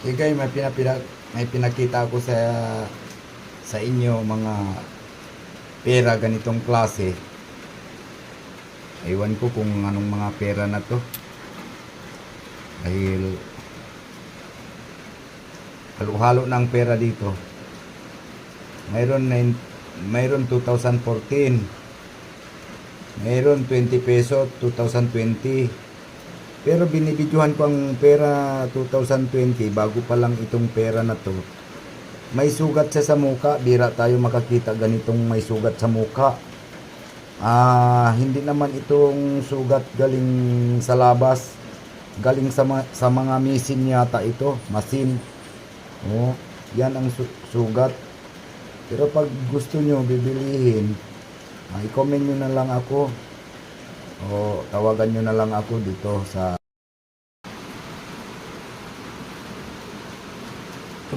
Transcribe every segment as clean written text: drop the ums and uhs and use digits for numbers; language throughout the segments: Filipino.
Igay, may pinakita ako sa inyo mga pera ganitong klase. Ewan ko kung anong mga pera na to. Dahil halo-halo ng pera dito. Mayroon 2014. Mayroon 20 peso 2020. Pero binibidyohan ko ang pera 2020 bago pa lang itong pera na to. May sugat siya sa muka. Bira tayo makakita ganitong may sugat sa muka. Hindi naman itong sugat galing sa labas. Galing sa mga misin yata ito. Masin. Oh, yan ang sugat. Pero pag gusto nyo bibilihin, i-comment nyo na lang ako. O tawagan nyo na lang ako dito sa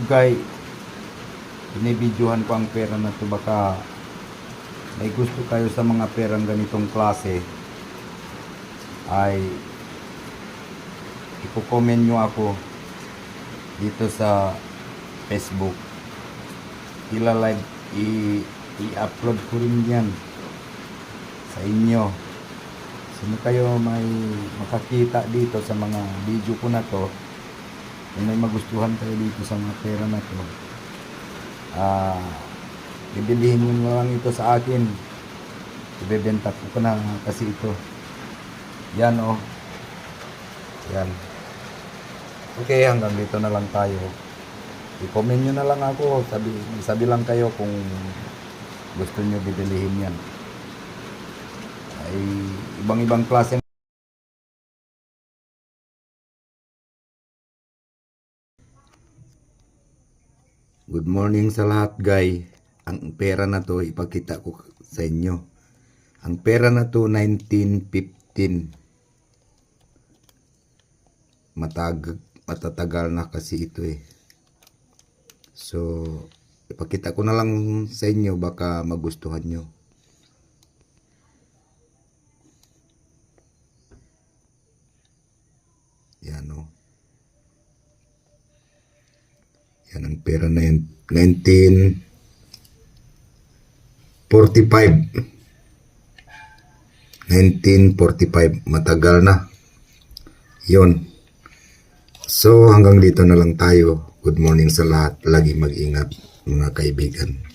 guys. Binibidyohan ko ang pera na to. Baka may gusto kayo sa mga perang ganitong klase, ay i-comment nyo ako dito sa Facebook. I-upload ko rin yan sa inyo. Sino kayo may makakita dito sa mga video ko na to, kung may magustuhan kayo dito sa mga pera na to, bibilihin nyo na lang ito sa akin. Ibebenta ko na kasi ito. Yan oh. Yan. Okay, hanggang dito na lang tayo. I-comment nyo na lang ako. Sabi lang kayo kung gusto nyo bibilihin yan. Ay ibang-ibang klase. Good morning sa lahat, guys. Ang pera na to ipakita ko sa inyo. Ang pera na to 1915. Matatagal na kasi ito eh. So ipakita ko na lang sa inyo, baka magustuhan nyo. Yan o. Yan ang pera na yun. 1945. Matagal na. Yun. So hanggang dito na lang tayo. Good morning sa lahat. Lagi mag-ingat mga kaibigan.